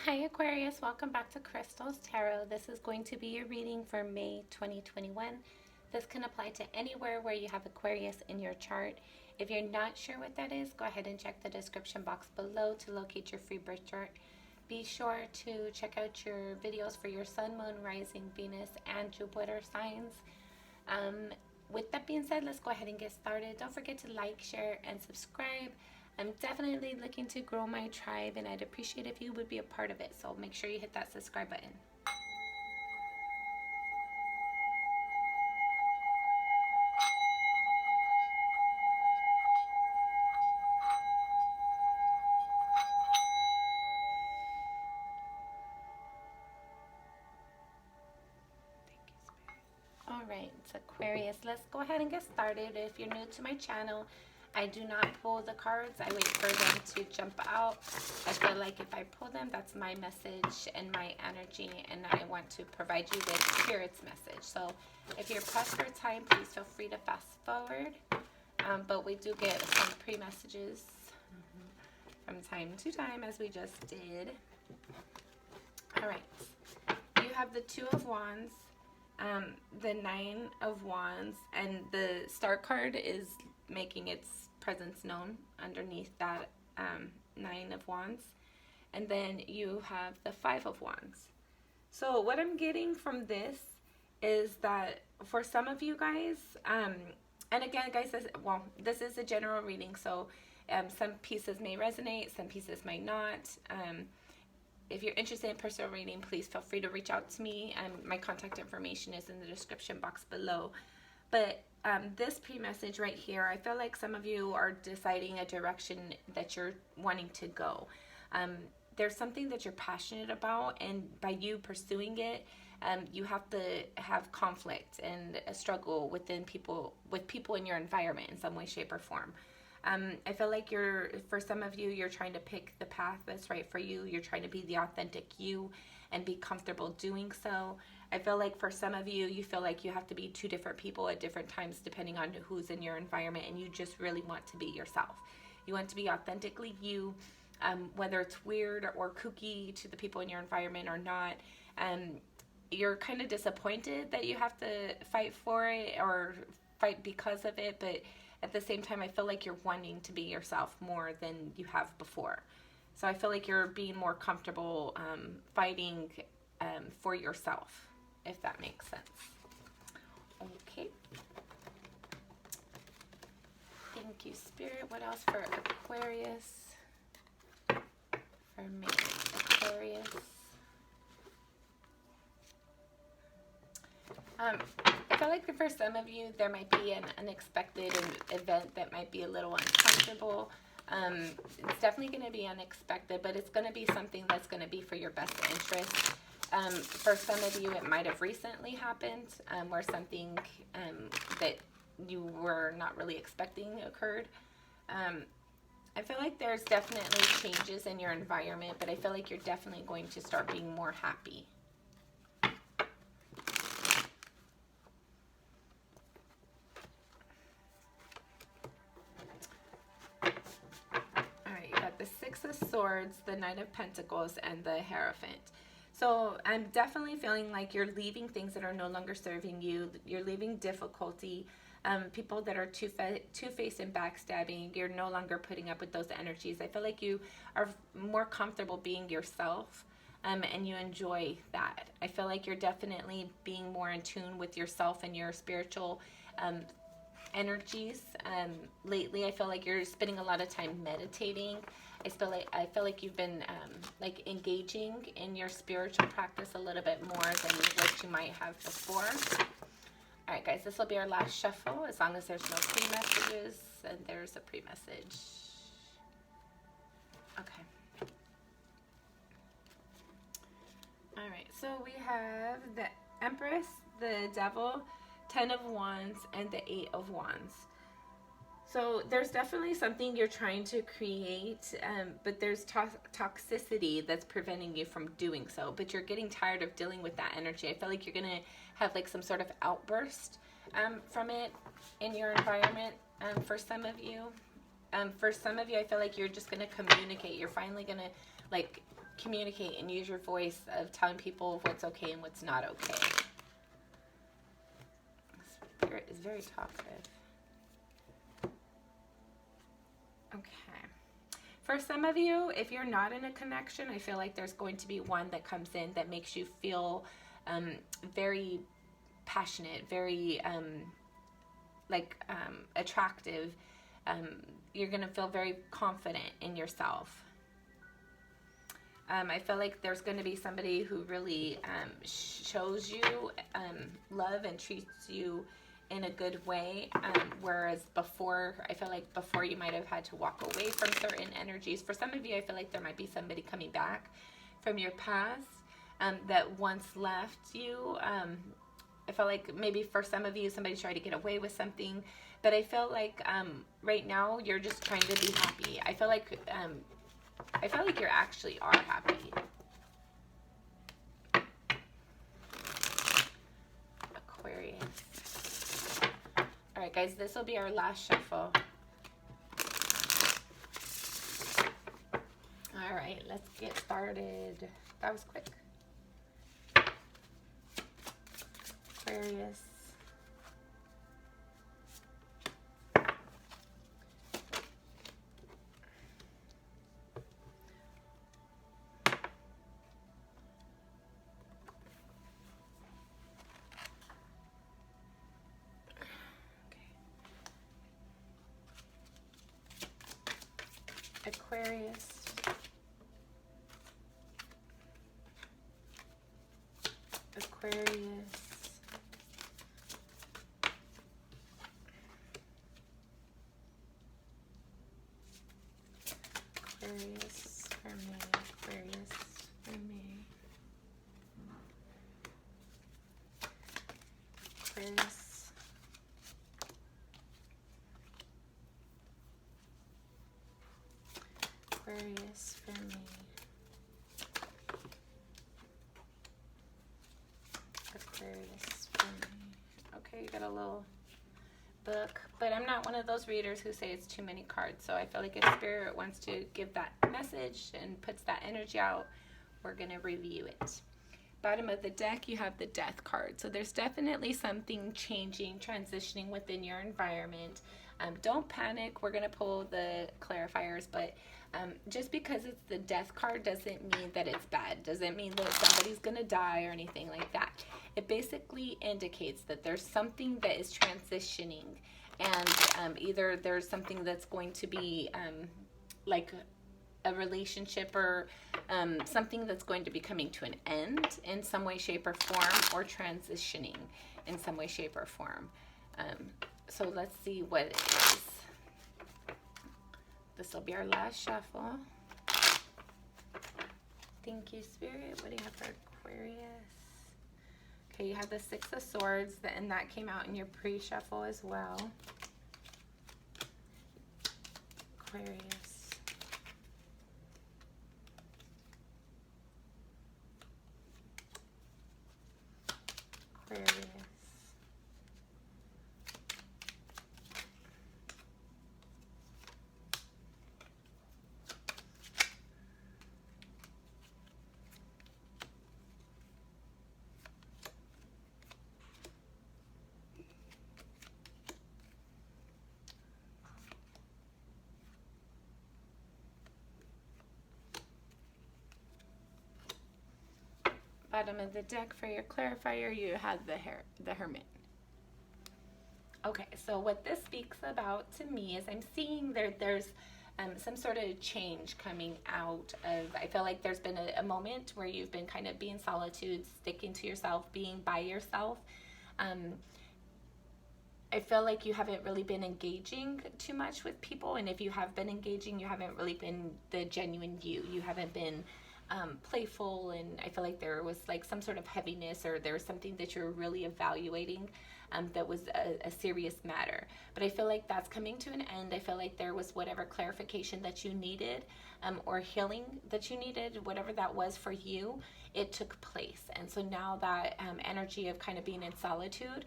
Hi Aquarius, welcome back to Crystal's Tarot. This is going to be your reading for May 2021. This can apply to anywhere where you have Aquarius in your chart. If you're not sure what that is, go ahead and check the description box below to locate your free birth chart. Be sure to check out your videos for your Sun, Moon, Rising, Venus, and Jupiter signs. With that being said, let's go ahead and get started. Don't forget to like, share, and subscribe. I'm definitely looking to grow my tribe, and I'd appreciate if you would be a part of it. So make sure you hit that subscribe button. All right, Aquarius, let's go ahead and get started. If you're new to my channel, I do not pull the cards. I wait for them to jump out. I feel like if I pull them, that's my message and my energy, and I want to provide you with Spirit's message. So if you're pressed for time, please feel free to fast forward. But we do get some pre-messages from time to time, as we just did. All right, you have the Two of Wands, the Nine of Wands, and the Star card is making its presence known underneath that Nine of Wands. And then you have the Five of Wands. So what I'm getting from this is that for some of you guys, and again, guys, this is a general reading, so some pieces may resonate, some pieces might not. If you're interested in personal reading, please feel free to reach out to me. My contact information is in the description box below. But this pre-message right here, I feel like some of you are deciding a direction that you're wanting to go. There's something that you're passionate about, and by you pursuing it, you have to have conflict and a struggle with people in your environment in some way, shape, or form. I feel like for some of you, you're trying to pick the path that's right for you. You're trying to be the authentic you and be comfortable doing so. I feel like for some of you, you feel like you have to be two different people at different times depending on who's in your environment, and you just really want to be yourself. You want to be authentically you, whether it's weird or kooky to the people in your environment or not. You're kind of disappointed that you have to fight for it or fight because of it, but at the same time, I feel like you're wanting to be yourself more than you have before. So I feel like you're being more comfortable fighting for yourself, if that makes sense. Okay. Thank you, Spirit. What else for Aquarius? For me, Aquarius. I feel like for some of you, there might be an unexpected event that might be a little uncomfortable. It's definitely going to be unexpected, but it's going to be something that's going to be for your best interest. For some of you, it might have recently happened, where something that you were not really expecting occurred. I feel like there's definitely changes in your environment, but I feel like you're definitely going to start being more happy. The Six of Swords, the Knight of Pentacles, and the Hierophant. So I'm definitely feeling like you're leaving things that are no longer serving you. You're leaving difficulty, people that are two-faced and backstabbing. You're no longer putting up with those energies. I feel like you are more comfortable being yourself, and you enjoy that. I feel like you're definitely being more in tune with yourself and your spiritual energies. Lately, I feel like you're spending a lot of time meditating. I feel like you've been like engaging in your spiritual practice a little bit more than what you might have before. All right, guys, this will be our last shuffle, as long as there's no pre-messages, and there's a pre-message. Okay. All right, so we have the Empress, the Devil, 10 of Wands, and the 8 of Wands. So there's definitely something you're trying to create, but there's toxicity that's preventing you from doing so. But you're getting tired of dealing with that energy. I feel like you're going to have like some sort of outburst from it in your environment for some of you. I feel like you're just going to communicate. You're finally going to like communicate and use your voice of telling people what's okay and what's not okay. Spirit is very talkative. Okay. For some of you, if you're not in a connection, I feel like there's going to be one that comes in that makes you feel very passionate, very attractive. You're going to feel very confident in yourself. I feel like there's going to be somebody who really shows you love and treats you in a good way, whereas before, I feel like before you might have had to walk away from certain energies. For some of you, I feel like there might be somebody coming back from your past that once left you. I feel like maybe for some of you, somebody tried to get away with something, but I feel like right now you're just trying to be happy. I feel like you actually are happy. Aquarius. All right, guys, this will be our last shuffle. All right, let's get started. That was quick. Aquarius. Aquarius. Aquarius. Aquarius for me. Aquarius for me. Aquarius. Aquarius for me. Aquarius for me. Okay, you got a little book, but I'm not one of those readers who say it's too many cards, so I feel like if Spirit wants to give that message and puts that energy out, we're going to review it. Bottom of the deck, you have the Death card. So there's definitely something changing, transitioning within your environment. Don't panic. We're going to pull the clarifiers, but just because it's the Death card doesn't mean that it's bad. Doesn't mean that somebody's going to die or anything like that. It basically indicates that there's something that is transitioning, and either there's something that's going to be like a relationship or something that's going to be coming to an end in some way, shape, or form, or transitioning in some way, shape, or form. So let's see what it is. This will be our last shuffle. Thank you, Spirit. What do you have for Aquarius? Okay, you have the Six of Swords, and that came out in your pre-shuffle as well. Aquarius. Aquarius. Bottom of the deck for your clarifier, you have the Hermit. Okay, so what this speaks about to me is I'm seeing there's some sort of change coming out of, I feel like there's been a moment where you've been kind of being solitude, sticking to yourself, being by yourself. I feel like you haven't really been engaging too much with people, and if you have been engaging, you haven't really been the genuine you. You haven't been playful, and I feel like there was like some sort of heaviness, or there was something that you're really evaluating that was a serious matter. But I feel like that's coming to an end. I feel like there was whatever clarification that you needed, or healing that you needed, whatever that was for you, it took place. And so now that energy of kind of being in solitude,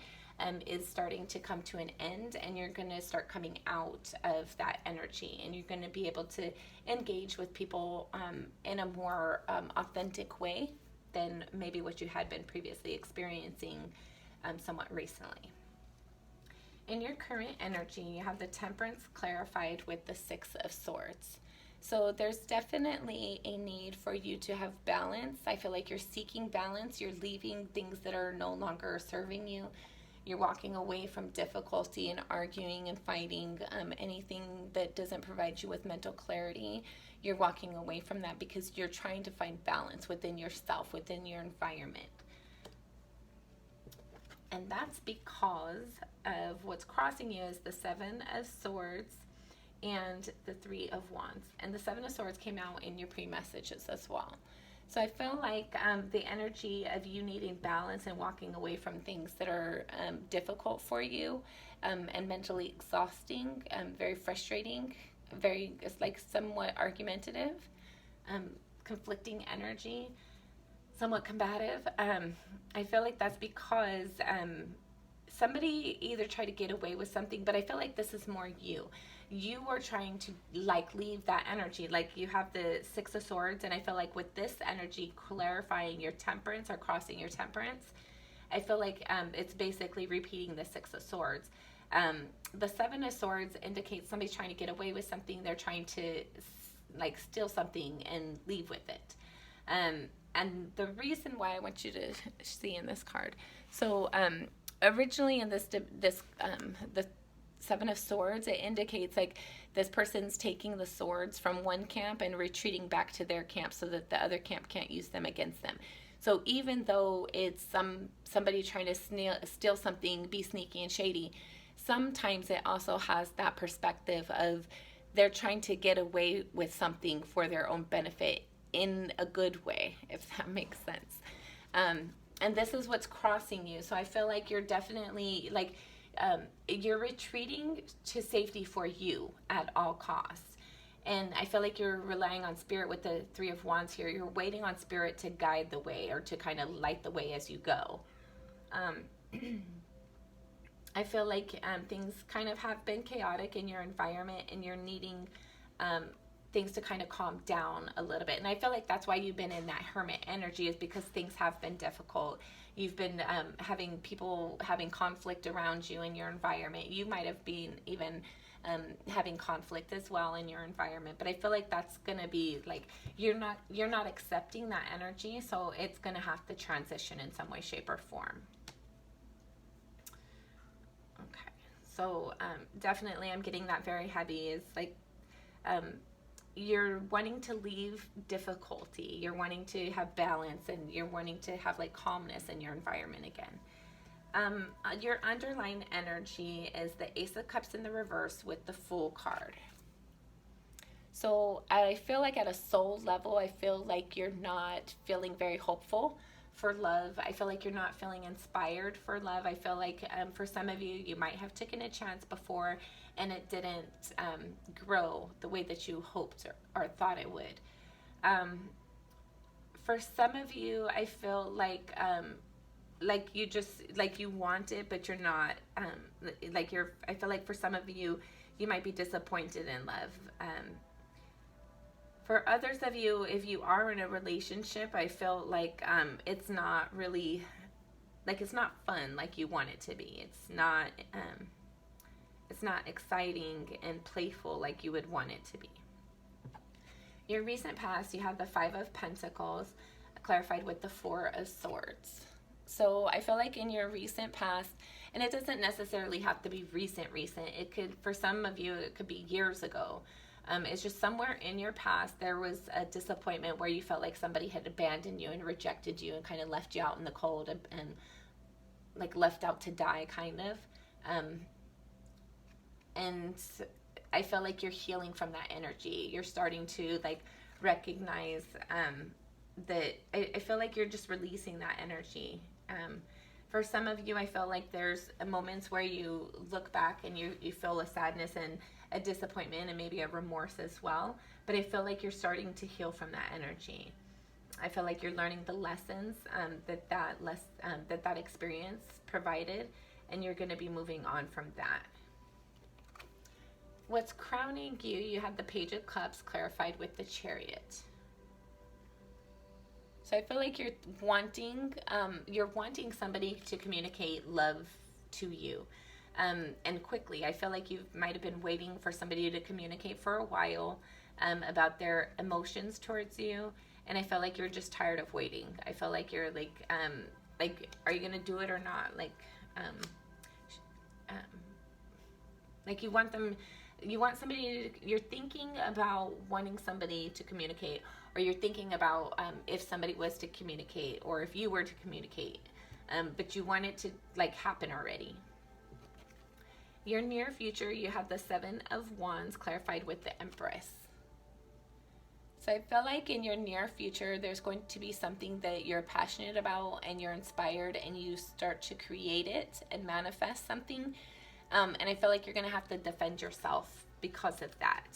is starting to come to an end, and you're going to start coming out of that energy, and you're going to be able to engage with people in a more authentic way than maybe what you had been previously experiencing somewhat recently. In your current energy, you have the Temperance clarified with the Six of Swords. So there's definitely a need for you to have balance. I feel like you're seeking balance. You're leaving things that are no longer serving you. You're walking away from difficulty and arguing and fighting, anything that doesn't provide you with mental clarity. You're walking away from that because you're trying to find balance within yourself, within your environment. And that's because of what's crossing you is the Seven of Swords and the Three of Wands. And the Seven of Swords came out in your pre-messages as well. So I feel like the energy of you needing balance and walking away from things that are difficult for you and mentally exhausting, very frustrating, it's like somewhat argumentative, conflicting energy, somewhat combative. I feel like that's because somebody either tried to get away with something, but I feel like this is more you. You are trying to like leave that energy. Like you have the Six of Swords, and I feel like with this energy clarifying your temperance or crossing your temperance, I feel like it's basically repeating the Six of Swords. The Seven of Swords indicates somebody's trying to get away with something. They're trying to like steal something and leave with it. And the reason why I want you to see in this card, so originally in the Seven of Swords, it indicates like this person's taking the swords from one camp and retreating back to their camp so that the other camp can't use them against them. So even though it's somebody trying to steal something, be sneaky and shady, sometimes it also has that perspective of they're trying to get away with something for their own benefit in a good way, if that makes sense. And this is what's crossing you. So I feel like you're definitely like, you're retreating to safety for you at all costs. And I feel like you're relying on spirit with the Three of Wands here. You're waiting on spirit to guide the way or to kind of light the way as you go. I feel like things kind of have been chaotic in your environment, and you're needing things to kind of calm down a little bit. And I feel like that's why you've been in that hermit energy, is because things have been difficult. You've been having people having conflict around you in your environment. You might have been even having conflict as well in your environment. But I feel like that's going to be like, you're not accepting that energy. So it's going to have to transition in some way, shape, or form. Okay. So definitely I'm getting that very heavy is like, you're wanting to leave difficulty, you're wanting to have balance, and you're wanting to have like calmness in your environment again. Your underlying energy is the Ace of Cups in the reverse with the Fool card. So I feel like at a soul level, I feel like you're not feeling very hopeful for love. I feel like you're not feeling inspired for love. I feel like for some of you, you might have taken a chance before and it didn't grow the way that you hoped or thought it would. For some of you, I feel like you just, like you want it, but you're not, I feel like for some of you, you might be disappointed in love. For others of you, if you are in a relationship, I feel like it's not really, like it's not fun like you want it to be. It's not exciting and playful like you would want it to be. Your recent past, you have the Five of Pentacles clarified with the Four of Swords. So I feel like in your recent past, and it doesn't necessarily have to be recent. It could, for some of you, it could be years ago. It's just somewhere in your past, there was a disappointment where you felt like somebody had abandoned you and rejected you and kind of left you out in the cold and like left out to die kind of. And I feel like you're healing from that energy. You're starting to like recognize that I feel like you're just releasing that energy. For some of you, I feel like there's moments where you look back and you feel a sadness and a disappointment and maybe a remorse as well. But I feel like you're starting to heal from that energy. I feel like you're learning the lessons that experience provided, and you're going to be moving on from that. What's crowning you, you have the Page of Cups clarified with the Chariot. So I feel like you're wanting somebody to communicate love to you, and quickly. I feel like you might have been waiting for somebody to communicate for a while about their emotions towards you, and I feel like you're just tired of waiting. I feel like you're like, are you gonna do it or not? Like you want them. You want somebody to, you're thinking about wanting somebody to communicate, or you're thinking about if somebody was to communicate, or if you were to communicate, but you want it to like happen already. Your near future, you have the Seven of Wands clarified with the Empress. So I feel like in your near future, there's going to be something that you're passionate about and you're inspired, and you start to create it and manifest something. And I feel like you're going to have to defend yourself because of that.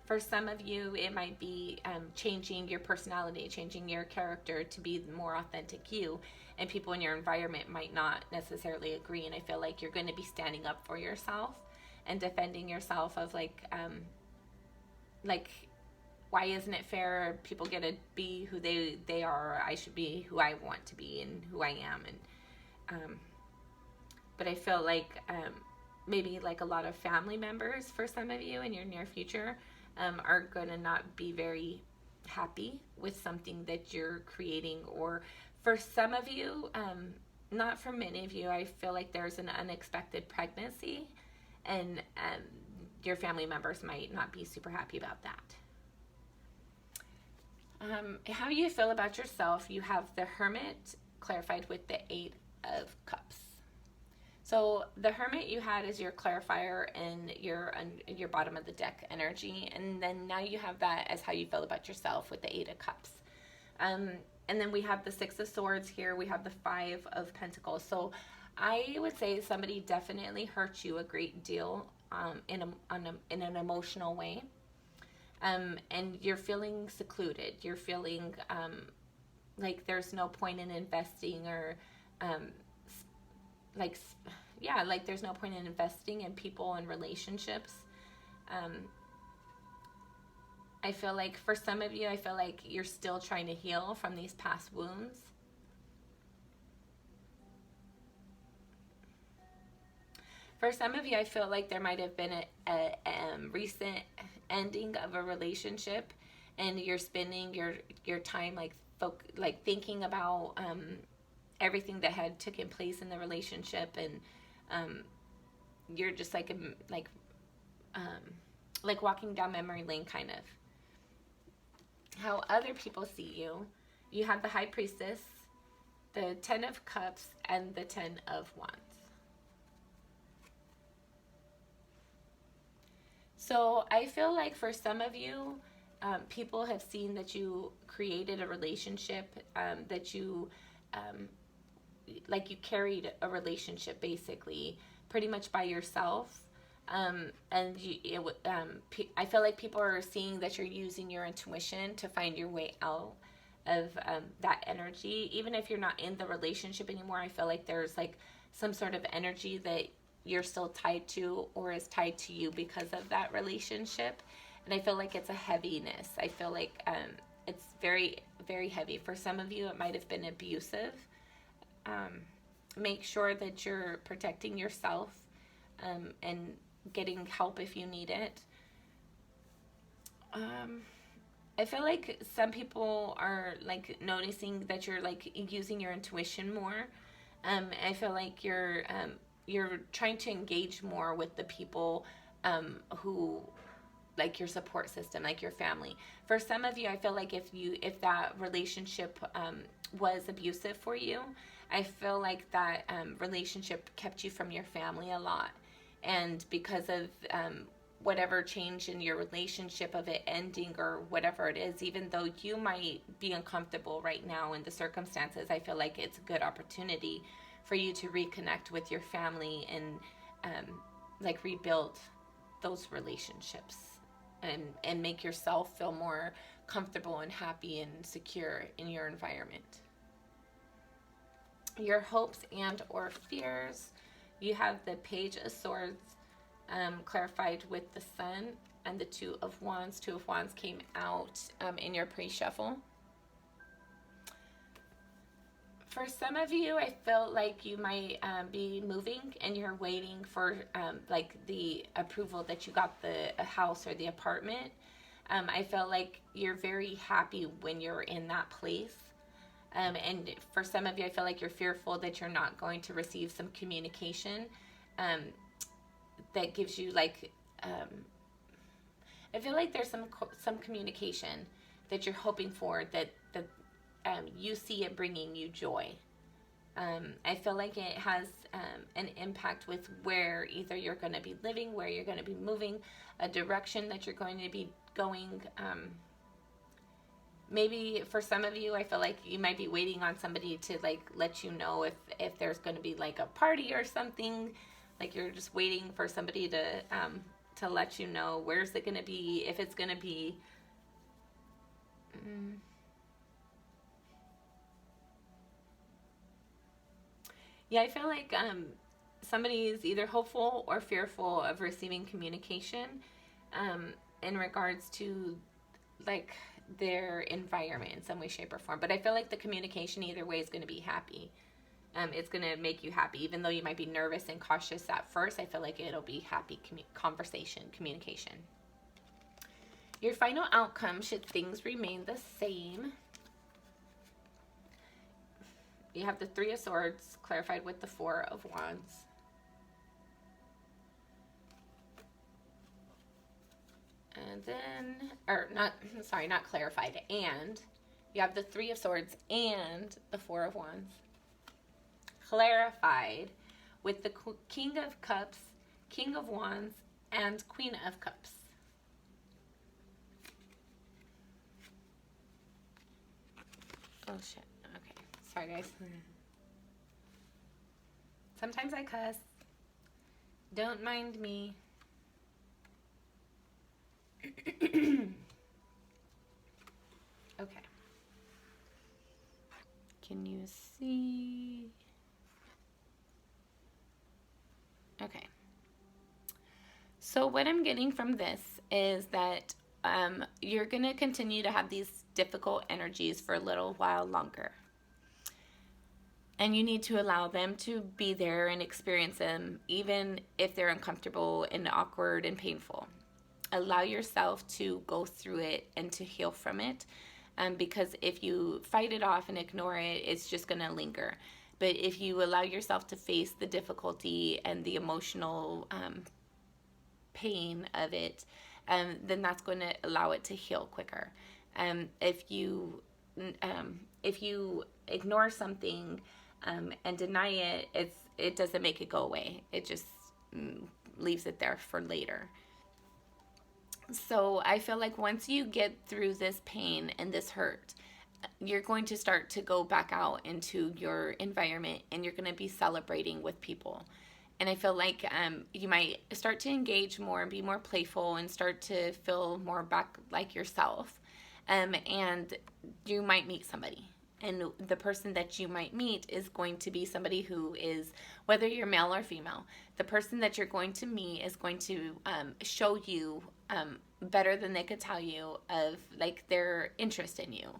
For some of you, it might be changing your personality, changing your character to be the more authentic you. And people in your environment might not necessarily agree. And I feel like you're going to be standing up for yourself and defending yourself of like, why isn't it fair? People get to be who they are. I should be who I want to be and who I am. And but I feel like maybe like a lot of family members for some of you in your near future are going to not be very happy with something that you're creating. Or for some of you, not for many of you, I feel like there's an unexpected pregnancy, and your family members might not be super happy about that. How you feel about yourself, you have the Hermit clarified with the Eight of Cups. So the Hermit you had is your clarifier and your bottom of the deck energy, and then now you have that as how you feel about yourself with the Eight of Cups. And then we have the Six of Swords here. We have the Five of Pentacles. So I would say somebody definitely hurt you a great deal in an emotional way. And you're feeling secluded. You're feeling like there's no point in investing, or like there's no point in investing in people and relationships. I feel like for some of you, I feel like you're still trying to heal from these past wounds. For some of you, I feel like there might have been a recent ending of a relationship, and you're spending your time like thinking about everything that had taken place in the relationship, and you're just like walking down memory lane, kind of. How other people see you, you have the High Priestess, the Ten of Cups, and the Ten of Wands. So I feel like for some of you, people have seen that you created a relationship, that you you carried a relationship basically pretty much by yourself. And I feel like people are seeing that you're using your intuition to find your way out of that energy. Even if you're not in the relationship anymore, I feel like there's like some sort of energy that you're still tied to, or is tied to you because of that relationship. And I feel like it's a heaviness. I feel like it's very, very heavy. For some of you, it might have been abusive. Make sure that you're protecting yourself and getting help if you need it. I feel like some people are like noticing that you're like using your intuition more. I feel like you're trying to engage more with the people who like your support system, like your family. For some of you, I feel like if that relationship was abusive for you, I feel like that relationship kept you from your family a lot. And because of whatever change in your relationship, of it ending or whatever it is, even though you might be uncomfortable right now in the circumstances, I feel like it's a good opportunity for you to reconnect with your family and like rebuild those relationships and make yourself feel more comfortable and happy and secure in your environment. your hopes and or fears. You have the Page of Swords clarified with the Sun and the Two of Wands. Two of Wands came out in your pre-shuffle. For some of you, I feel like you might be moving and you're waiting for like the approval that you got the house or the apartment. I feel like you're very happy when you're in that place. And for some of you, I feel like you're fearful that you're not going to receive some communication that gives you like, I feel like there's some communication that you're hoping for that you see it bringing you joy. I feel like it has an impact with where either you're going to be living, where you're going to be moving, a direction that you're going to be going. Maybe for some of you, I feel like you might be waiting on somebody to like let you know if there's going to be like a party or something. Like you're just waiting for somebody to let you know where's it going to be, if it's going to be. Yeah, I feel like somebody is either hopeful or fearful of receiving communication in regards to like their environment in some way, shape, or form. But I feel like the communication either way is going to be happy. It's going to make you happy. Even though you might be nervous and cautious at first, I feel like it'll be happy communication. Your final outcome, should things remain the same. You have the Three of Swords clarified with the Four of Wands. And then, not clarified, and you have the Three of Swords and the Four of Wands. Clarified with the King of Cups, King of Wands, and Queen of Cups. Oh shit. Okay. Sorry guys. Sometimes I cuss. Don't mind me. Okay. Can you see? Okay. So what I'm getting from this is that you're going to continue to have these difficult energies for a little while longer. And you need to allow them to be there and experience them, even if they're uncomfortable and awkward and painful. Allow yourself to go through it and to heal from it. Because if you fight it off and ignore it, it's just going to linger. But if you allow yourself to face the difficulty and the emotional pain of it, then that's going to allow it to heal quicker. If you ignore something and deny it, it doesn't make it go away. It just leaves it there for later. So I feel like once you get through this pain and this hurt, you're going to start to go back out into your environment and you're going to be celebrating with people. And I feel like you might start to engage more and be more playful and start to feel more back like yourself. And you might meet somebody. And the person that you might meet is going to be somebody who is, whether you're male or female, the person that you're going to meet is going to show you better than they could tell you of like their interest in you.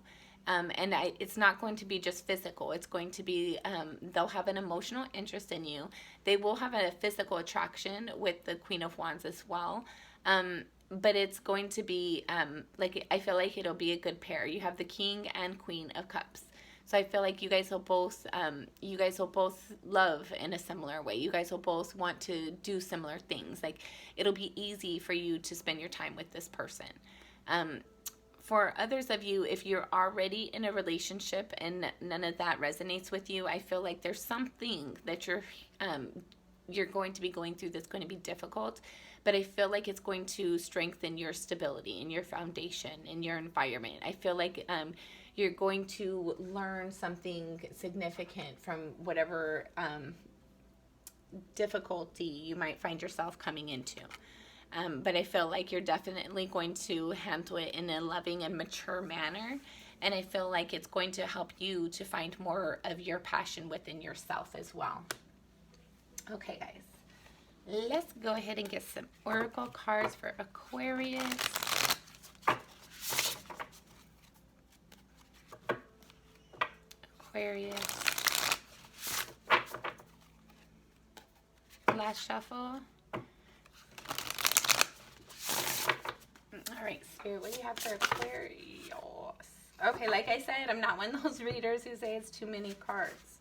It's not going to be just physical. It's going to be, they'll have an emotional interest in you. They will have a physical attraction with the Queen of Wands as well. But it's going to be, I feel like it'll be a good pair. You have the King and Queen of Cups. So I feel like you guys will both love in a similar way. You guys will both want to do similar things. Like it'll be easy for you to spend your time with this person. For others of you, if you're already in a relationship and none of that resonates with you, I feel like there's something that you're going to be going through that's going to be difficult, but I feel like it's going to strengthen your stability and your foundation and your environment. I feel like you're going to learn something significant from whatever difficulty you might find yourself coming into. But I feel like you're definitely going to handle it in a loving and mature manner. And I feel like it's going to help you to find more of your passion within yourself as well. Okay, guys, let's go ahead and get some oracle cards for Aquarius. Aquarius. Last shuffle. All right, Spirit, what do you have for Aquarius? Okay, like I said, I'm not one of those readers who say it's too many cards.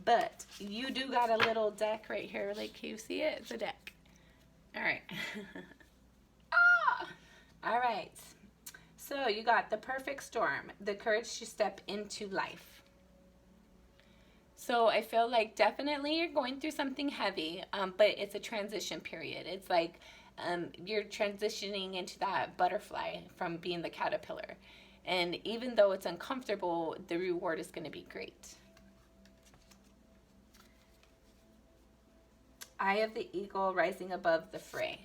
But you do got a little deck right here. Like, can you see it? It's a deck. All right. All right. So you got the perfect storm, the courage to step into life. So I feel like definitely you're going through something heavy, but it's a transition period. It's like you're transitioning into that butterfly from being the caterpillar. And even though it's uncomfortable, the reward is going to be great. Eye of the eagle rising above the fray.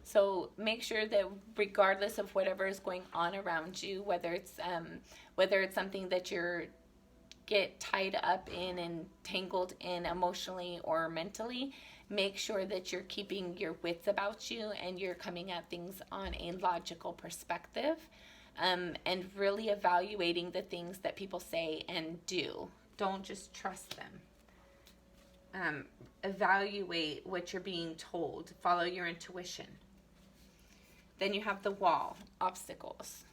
So make sure that regardless of whatever is going on around you, whether it's something that you're get tied up in and tangled in emotionally or mentally, make sure that you're keeping your wits about you and you're coming at things on a logical perspective, and really evaluating the things that people say and do. Don't just trust them. Evaluate what you're being told. Follow your intuition. Then you have the wall, obstacles.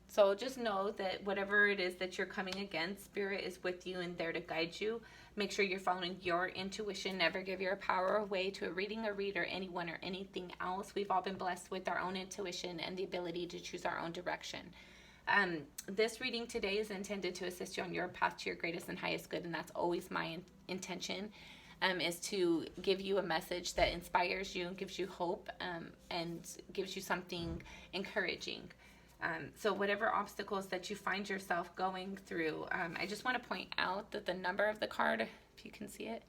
So just know that whatever it is that you're coming against, Spirit is with you and there to guide you. Make sure you're following your intuition. Never give your power away to a reading, a reader, anyone, or anything else. We've all been blessed with our own intuition and the ability to choose our own direction. This reading today is intended to assist you on your path to your greatest and highest good, and that's always my intention, is to give you a message that inspires you and gives you hope, and gives you something encouraging. So whatever obstacles that you find yourself going through, I just want to point out that the number of the card, if you can see it,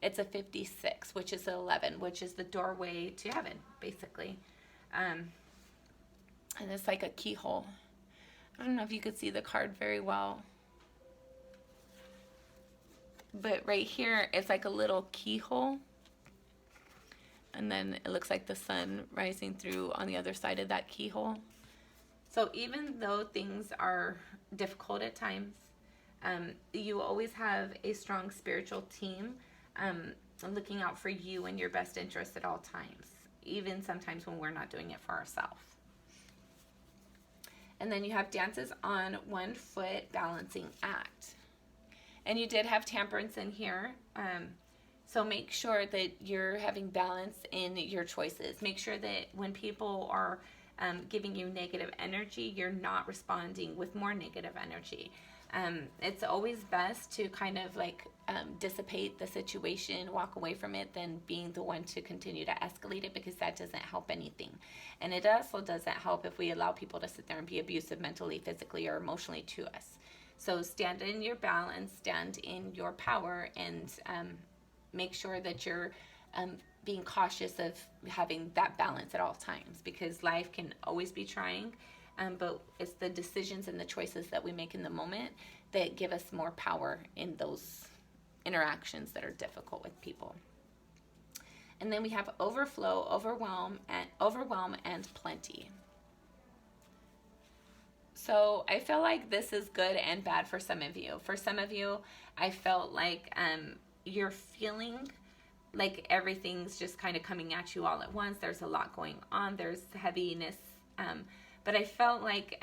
it's a 56, which is 11, which is the doorway to heaven, basically. And it's like a keyhole. I don't know if you could see the card very well. But right here, it's like a little keyhole. And then it looks like the sun rising through on the other side of that keyhole. So even though things are difficult at times, you always have a strong spiritual team looking out for you and your best interest at all times, even sometimes when we're not doing it for ourselves. And then you have dances on one foot, balancing act. And you did have temperance in here. So make sure that you're having balance in your choices. Make sure that when people are giving you negative energy, you're not responding with more negative energy. It's always best to kind of like dissipate the situation, walk away from it, than being the one to continue to escalate it, because that doesn't help anything. And it also doesn't help if we allow people to sit there and be abusive mentally, physically, or emotionally to us. So stand in your balance, stand in your power, and make sure that you're being cautious of having that balance at all times, because life can always be trying, but it's the decisions and the choices that we make in the moment that give us more power in those interactions that are difficult with people. And then we have overflow, overwhelm, and plenty. So I feel like this is good and bad for some of you. For some of you, I felt like you're feeling like everything's just kind of coming at you all at once. There's a lot going on. There's heaviness. But I felt like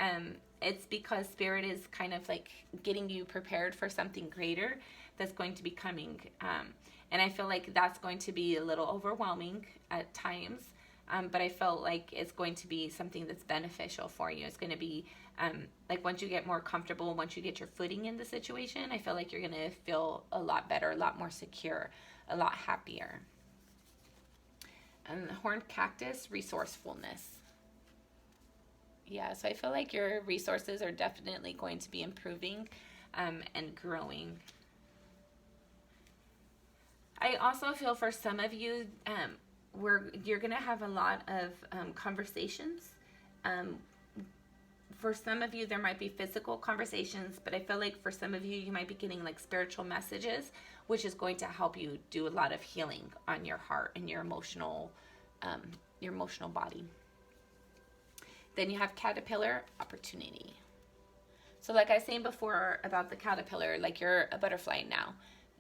it's because Spirit is kind of like getting you prepared for something greater that's going to be coming. And I feel like that's going to be a little overwhelming at times. But I felt like it's going to be something that's beneficial for you. It's going to be like once you get more comfortable, once you get your footing in the situation, I feel like you're going to feel a lot better, a lot more secure, a lot happier. And the horned cactus, resourcefulness. Yeah, so I feel like your resources are definitely going to be improving and growing. I also feel for some of you, you're going to have a lot of conversations For some of you, there might be physical conversations, but I feel like for some of you, you might be getting like spiritual messages, which is going to help you do a lot of healing on your heart and your emotional body. Then you have caterpillar, opportunity. So like I was saying before about the caterpillar, like you're a butterfly now.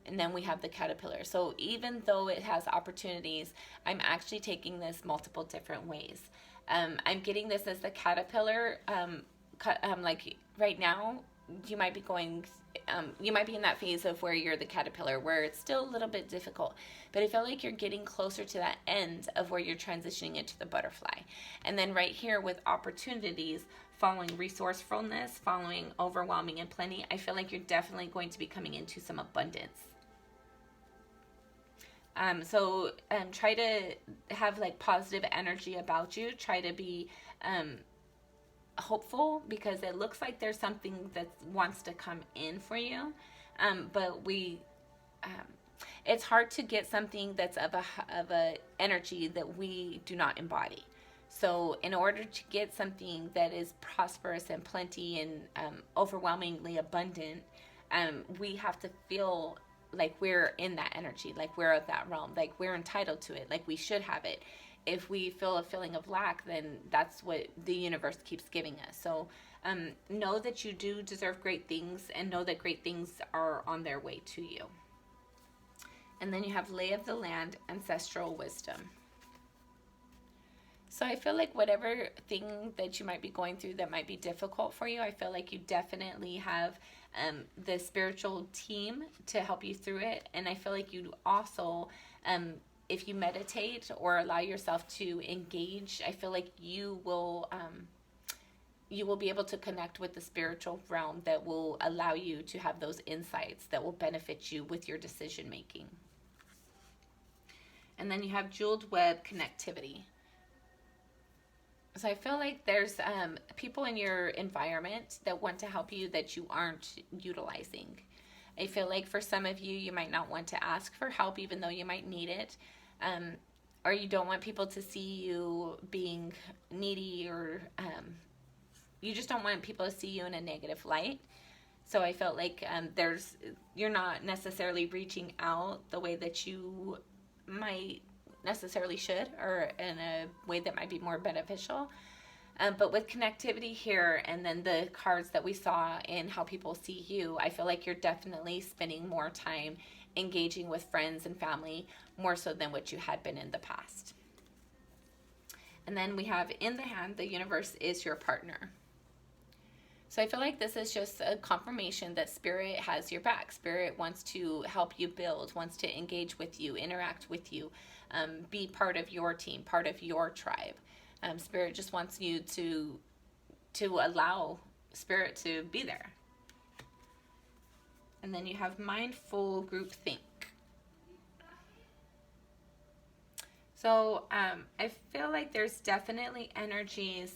And then we have the caterpillar. So even though it has opportunities, I'm actually taking this multiple different ways. I'm getting this as the caterpillar. Like right now, you might be in that phase of where you're the caterpillar, where it's still a little bit difficult. But I feel like you're getting closer to that end of where you're transitioning into the butterfly. And then right here with opportunities, following resourcefulness, following overwhelming and plenty, I feel like you're definitely going to be coming into some abundance. So try to have like positive energy about you. Try to be hopeful, because it looks like there's something that wants to come in for you. But it's hard to get something that's of a energy that we do not embody. So in order to get something that is prosperous and plenty and overwhelmingly abundant, we have to feel like we're in that energy, like we're of that realm, like we're entitled to it, like we should have it. If we feel a feeling of lack, then that's what the universe keeps giving us. So know that you do deserve great things, and know that great things are on their way to you. And then you have lay of the land, ancestral wisdom. So I feel like whatever thing that you might be going through that might be difficult for you, I feel like you definitely have the spiritual team to help you through it. And I feel like you also, if you meditate or allow yourself to engage, I feel like you will be able to connect with the spiritual realm that will allow you to have those insights that will benefit you with your decision making. And then you have jeweled web, connectivity. So I feel like there's people in your environment that want to help you that you aren't utilizing. I feel like for some of you, you might not want to ask for help even though you might need it. Or you don't want people to see you being needy, or you just don't want people to see you in a negative light. So I felt like you're not necessarily reaching out the way that you might necessarily should, or in a way that might be more beneficial. But with connectivity here, and then the cards that we saw in how people see you, I feel like you're definitely spending more time engaging with friends and family, more so than what you had been in the past. And then we have in the hand, the universe is your partner. So I feel like this is just a confirmation that Spirit has your back. Spirit wants to help you build, wants to engage with you, interact with you, be part of your team, part of your tribe. Spirit just wants you to allow Spirit to be there. And then you have mindful group think. So I feel like there's definitely energies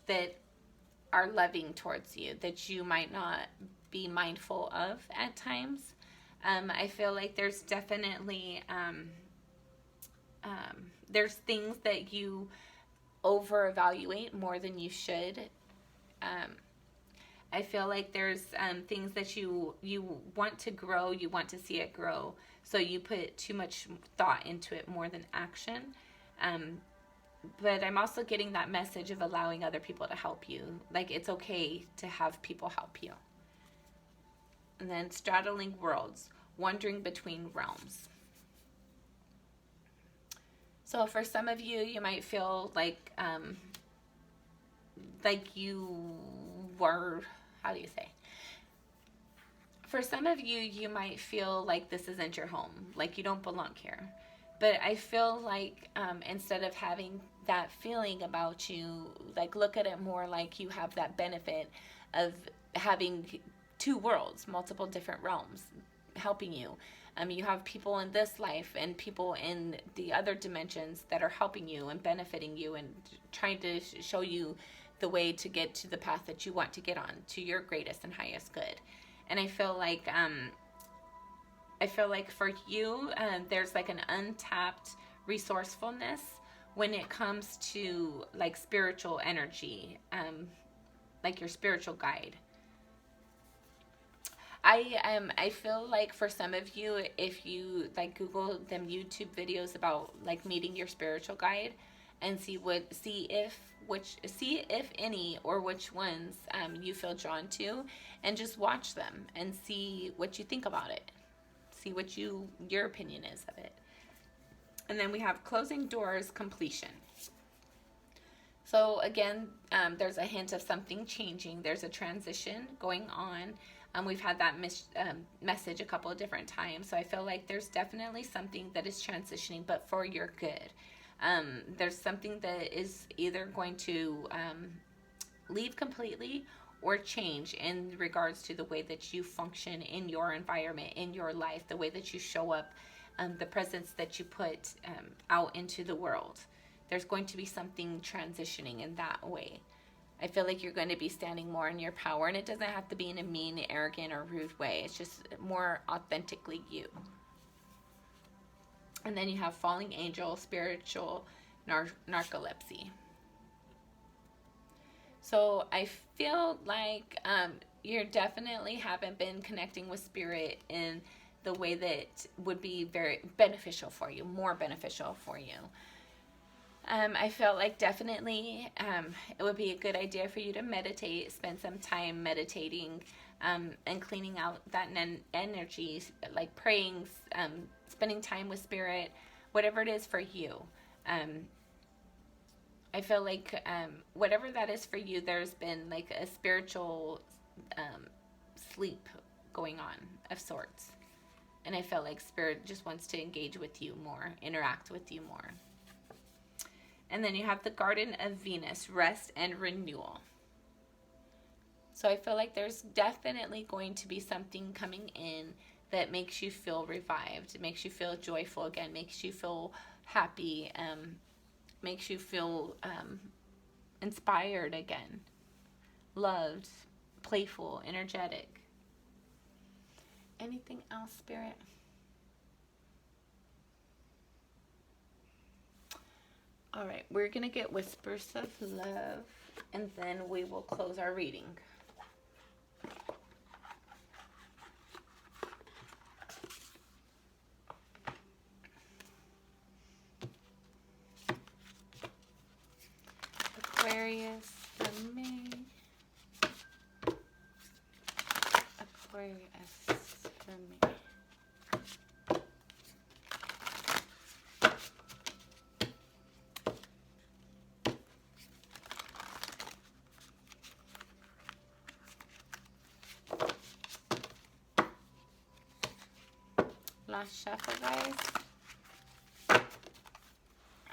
that are loving towards you that you might not be mindful of at times. I feel like there's definitely there's things that you over evaluate more than you should. I feel like there's things that you want to grow, you want to see it grow, so you put too much thought into it more than action. But I'm also getting that message of allowing other people to help you. Like, it's okay to have people help you. And then straddling worlds, wandering between realms. So for some of you, you might feel like you were, how do you say? For some of you, you might feel like this isn't your home, like you don't belong here. But I feel like instead of having that feeling about you, like, look at it more like you have that benefit of having two worlds, multiple different realms helping you. You have people in this life and people in the other dimensions that are helping you and benefiting you and trying to show you the way to get to the path that you want to get on, to your greatest and highest good. And I feel like for you, there's like an untapped resourcefulness when it comes to like spiritual energy. like your spiritual guide. I feel like for some of you, if you like Google them YouTube videos about like meeting your spiritual guide, and see if any or which ones you feel drawn to, and just watch them and see what you think about it. See what your opinion is of it. And then we have closing doors, completion. So again, there's a hint of something changing. There's a transition going on. We've had that message a couple of different times. So I feel like there's definitely something that is transitioning, but for your good. There's something that is either going to leave completely or change in regards to the way that you function in your environment, in your life, the way that you show up, the presence that you put out into the world. There's going to be something transitioning in that way. I feel like you're going to be standing more in your power, and it doesn't have to be in a mean, arrogant, or rude way. It's just more authentically you. And then you have falling angel, spiritual narcolepsy. So I feel like you definitely haven't been connecting with spirit in the way that would be very beneficial for you, more beneficial for you. I felt like definitely it would be a good idea for you to meditate, spend some time meditating and cleaning out that energy, like praying, spending time with spirit, whatever it is for you. I feel like whatever that is for you, there's been like a spiritual sleep going on of sorts. And I feel like spirit just wants to engage with you more, interact with you more. And then you have the Garden of Venus, rest and renewal. So I feel like there's definitely going to be something coming in that makes you feel revived, makes you feel joyful again, makes you feel happy, makes you feel inspired again, loved, playful, energetic. Anything else, Spirit? All right, we're going to get Whispers of Love, and then we will close our reading. Aquarius for me. Aquarius for me. Last shuffle, guys. All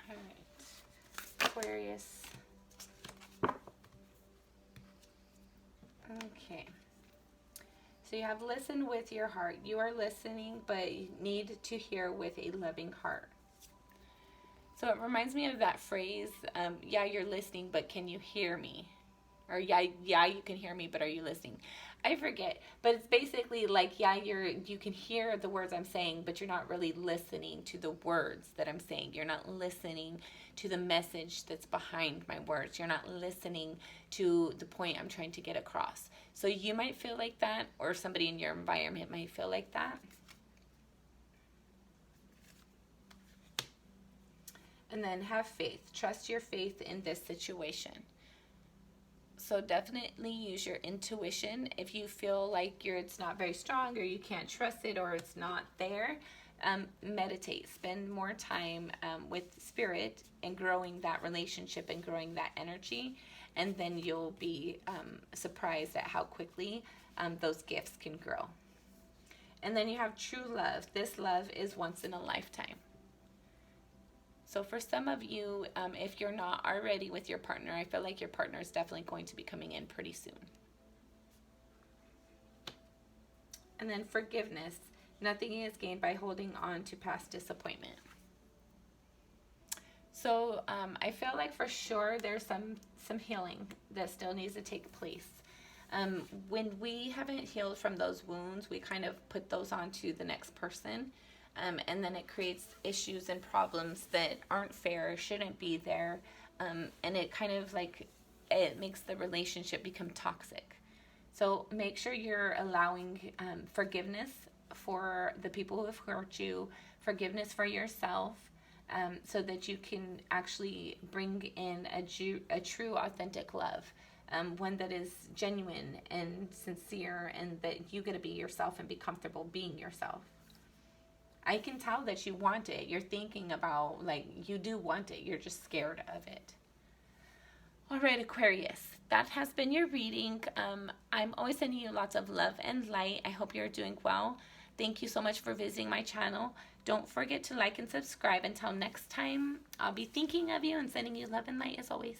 right, Aquarius. Okay. So you have listen with your heart. You are listening, but you need to hear with a loving heart. So it reminds me of that phrase, yeah, you're listening, but can you hear me? Or yeah, you can hear me, but are you listening? I forget, but it's basically like, yeah, you can hear the words I'm saying, but you're not really listening to the words that I'm saying. You're not listening to the message that's behind my words. You're not listening to the point I'm trying to get across. So you might feel like that, or somebody in your environment might feel like that. And then have faith. Trust your faith in this situation. So definitely use your intuition. If you feel like it's not very strong, or you can't trust it, or it's not there, meditate. Spend more time with spirit and growing that relationship and growing that energy. And then you'll be surprised at how quickly those gifts can grow. And then you have true love. This love is once in a lifetime. So for some of you, if you're not already with your partner, I feel like your partner is definitely going to be coming in pretty soon. And then forgiveness. Nothing is gained by holding on to past disappointment. So I feel like for sure there's some healing that still needs to take place. When we haven't healed from those wounds, we kind of put those onto the next person. And then it creates issues and problems that aren't fair, shouldn't be there. And it kind of like it makes the relationship become toxic. So make sure you're allowing forgiveness for the people who have hurt you, forgiveness for yourself, so that you can actually bring in a true, authentic love, one that is genuine and sincere, and that you get to be yourself and be comfortable being yourself. I can tell that you want it. You're thinking about, like, you do want it. You're just scared of it. All right, Aquarius, that has been your reading. I'm always sending you lots of love and light. I hope you're doing well. Thank you so much for visiting my channel. Don't forget to like and subscribe. Until next time, I'll be thinking of you and sending you love and light as always.